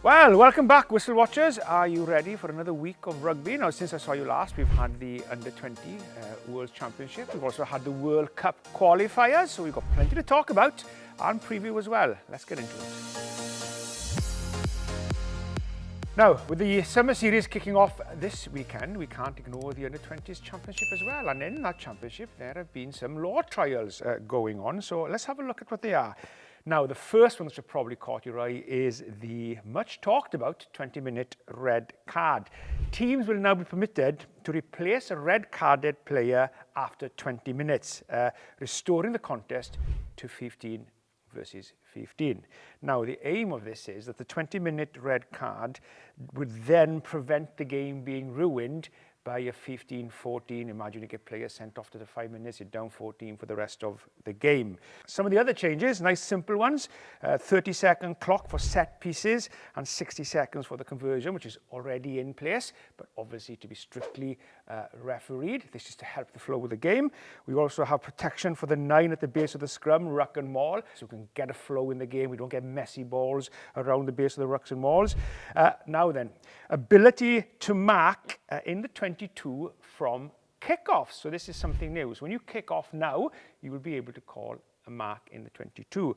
Well, welcome back, Whistle Watchers. Are you ready for another week of rugby? Now, since I saw you last, we've had the Under-20 World Championship. We've also had the World Cup qualifiers, so we've got plenty to talk about and preview as well. Let's get into it. Now, with the summer series kicking off this weekend, we can't ignore the Under-20s Championship as well. And in that championship, there have been some law trials going on. So let's have a look at what they are. Now, the first one that should probably caught your eye is the much talked about 20-minute red card. Teams will now be permitted to replace a red carded player after 20 minutes, restoring the contest to 15 versus 15. Now, the aim of this is that the 20-minute red card would then prevent the game being ruined by a 15-14. Imagine you get players sent off to the 5 minutes, you're down 14 for the rest of the game. Some of the other changes, nice simple ones, 30-second clock for set pieces and 60 seconds for the conversion, which is already in place, but obviously to be strictly refereed. This is to help the flow of the game. We also have protection for the 9 at the base of the scrum, ruck and maul, so we can get a flow in the game. We don't get messy balls around the base of the rucks and mauls. Now then, ability to mark in the 22 from kickoff. So this is something new. So when you kick off now, you will be able to call a mark in the 22.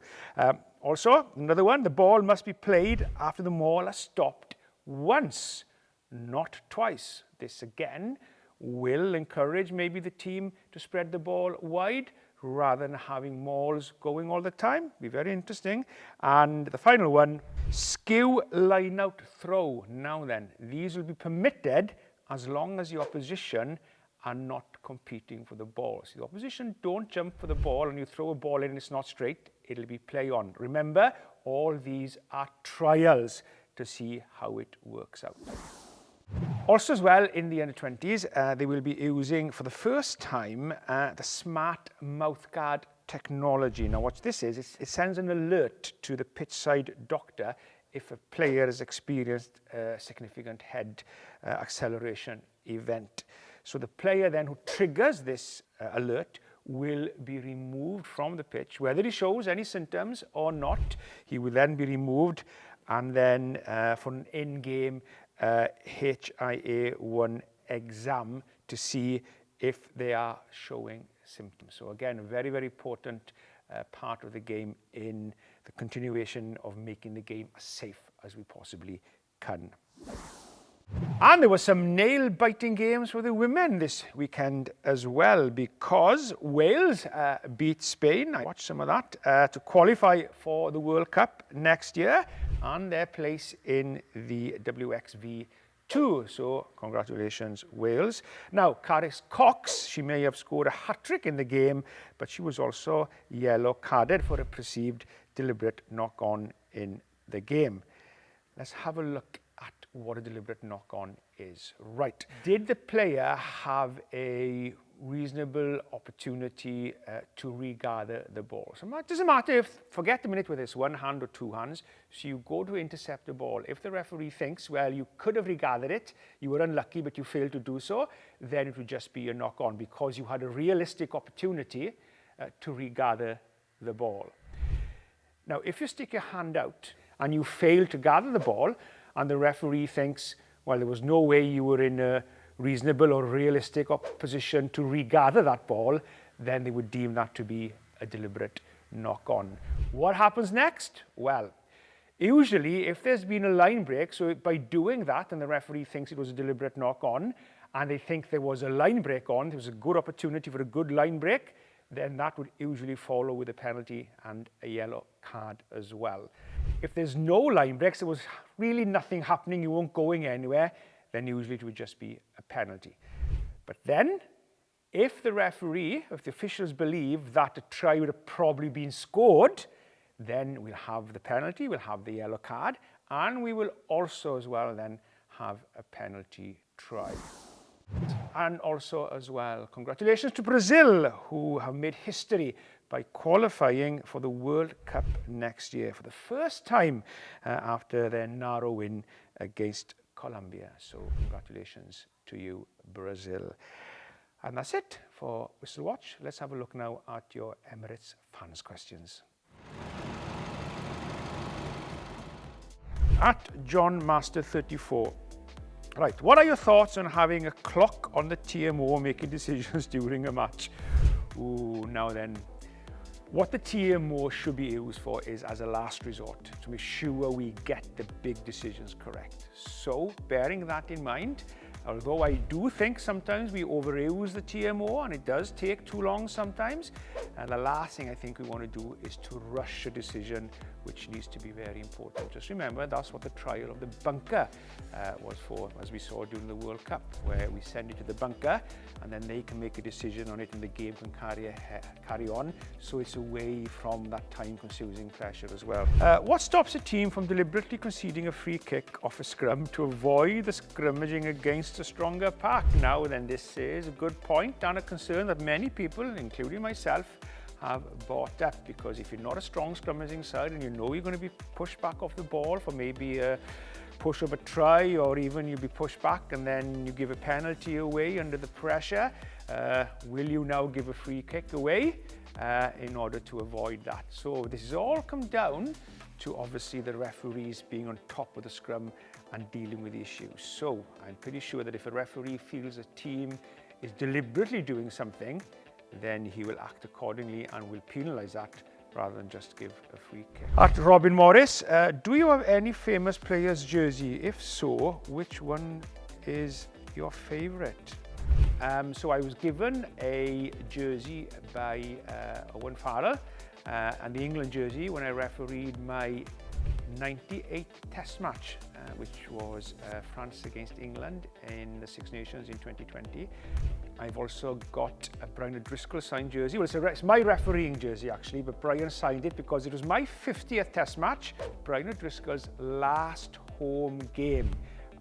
Also, another one, the ball must be played after the maul has stopped once, not twice. This again will encourage maybe the team to spread the ball wide rather than having mauls going all the time. Be very interesting. And the final one, skew line out throw. Now then, these will be permitted as long as the opposition are not competing for the ball. So the opposition don't jump for the ball and you throw a ball in and it's not straight, it'll be play on. Remember, all these are trials to see how it works out. Also as well, in the Under-20s, they will be using for the first time the smart mouthguard technology. Now what this is, it sends an alert to the pitchside doctor if a player has experienced a significant head acceleration event. So the player then who triggers this alert will be removed from the pitch. Whether he shows any symptoms or not, he will then be removed and then for an in-game HIA-1 exam to see if they are showing symptoms. So again, a very, very important part of the game in the continuation of making the game as safe as we possibly can. And there were some nail-biting games for the women this weekend as well, because Wales beat Spain. I watched some of that to qualify for the World Cup next year and their place in the WXV2. So congratulations, Wales. Now, Carys Cox, she may have scored a hat-trick in the game, but she was also yellow carded for a perceived deliberate knock-on in the game. Let's have a look at what a deliberate knock-on is. Right. Did the player have a reasonable opportunity to regather the ball? So it doesn't matter if, forget the minute whether it's one hand or two hands, so you go to intercept the ball. If the referee thinks, well, you could have regathered it, you were unlucky, but you failed to do so, then it would just be a knock-on because you had a realistic opportunity to regather the ball. Now, if you stick your hand out and you fail to gather the ball, and the referee thinks, well, there was no way you were in a reasonable or realistic position to regather that ball, then they would deem that to be a deliberate knock-on. What happens next? Well, usually if there's been a line break, so by doing that and the referee thinks it was a deliberate knock-on, and they think there was a line break on, there was a good opportunity for a good line break, then that would usually follow with a penalty and a yellow card as well. If there's no line breaks, there was really nothing happening, you weren't going anywhere, then usually it would just be a penalty. But then, if the referee, if the officials believe that a try would have probably been scored, then we'll have the penalty, we'll have the yellow card, and we will also as well then have a penalty try. And also as well, congratulations to Brazil, who have made history by qualifying for the World Cup next year for the first time after their narrow win against Colombia. So congratulations to you, Brazil. And that's it for Whistle Watch. Let's have a look now at your Emirates Fans Questions. At John Master 34. Right, what are your thoughts on having a clock on the TMO making decisions during a match? Ooh, now then. What the TMO should be used for is as a last resort, to make sure we get the big decisions correct. So, bearing that in mind, although I do think sometimes we overuse the TMO and it does take too long sometimes, the last thing I think we want to do is to rush a decision, which needs to be very important. Just remember, that's what the trial of the bunker was for, as we saw during the World Cup, where we send it to the bunker and then they can make a decision on it and the game can carry on. So it's away from that time-consuming pressure as well. What stops a team from deliberately conceding a free kick off a scrum to avoid the scrummaging against a stronger pack? Now then, this is a good point and a concern that many people, including myself, have brought up, because if you're not a strong scrummaging side and you know you're going to be pushed back off the ball for maybe a push of a try, or even you'll be pushed back and then you give a penalty away under the pressure, will you now give a free kick away in order to avoid that? So this has all come down to obviously the referees being on top of the scrum and dealing with the issues. So I'm pretty sure that if a referee feels a team is deliberately doing something, then he will act accordingly and will penalise that rather than just give a free kick. At Robin Morris, do you have any famous players' jersey? If so, which one is your favourite? So I was given a jersey by Owen Farrell and the England jersey when I refereed my 98 Test match, which was France against England in the Six Nations in 2020. I've also got a Brian O'Driscoll signed jersey. Well, it's my refereeing jersey actually, but Brian signed it because it was my 50th Test match, Brian O'Driscoll's last home game.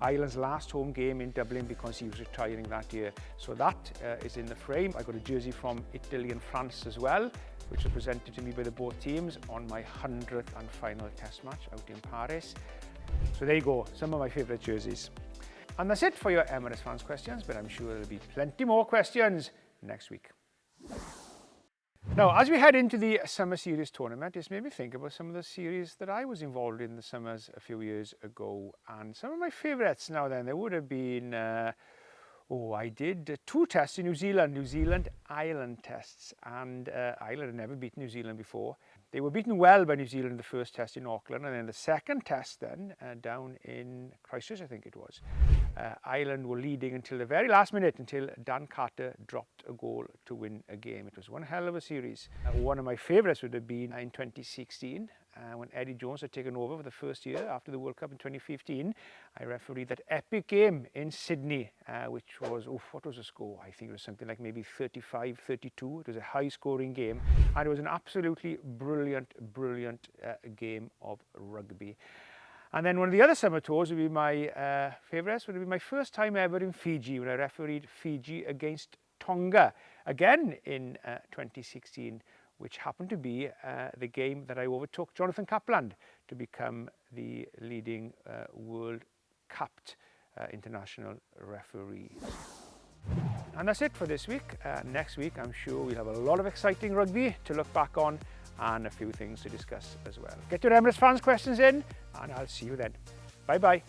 Ireland's last home game in Dublin, because he was retiring that year. So that is in the frame. I got a jersey from Italy and France as well, which was presented to me by the both teams on my 100th and final Test match out in Paris. So there you go, some of my favourite jerseys. And that's it for your Emirates Fans Questions, but I'm sure there'll be plenty more questions next week. Now, as we head into the Summer Series tournament, it's made me think about some of the series that I was involved in the summers a few years ago. And some of my favourites now then, there would have been, I did 2 tests in New Zealand Ireland tests. And Ireland had never beaten New Zealand before. They were beaten well by New Zealand in the first test in Auckland, and then the second test then down in Christchurch, I think it was. Ireland were leading until the very last minute, until Dan Carter dropped a goal to win a game. It was one hell of a series. One of my favourites would have been in 2016, when Eddie Jones had taken over for the first year after the World Cup in 2015. I refereed that epic game in Sydney, which was, what was the score? I think it was something like maybe 35-32. It was a high-scoring game, and it was an absolutely brilliant game of rugby. And then one of the other summer tours would be my favourites, would be my first time ever in Fiji, when I refereed Fiji against Tonga, again in 2016, which happened to be the game that I overtook Jonathan Kaplan to become the leading World Cup international referee. And that's it for this week. Next week, I'm sure we'll have a lot of exciting rugby to look back on and a few things to discuss as well. Get your Emirates Fans Questions in, and I'll see you then. Bye-bye.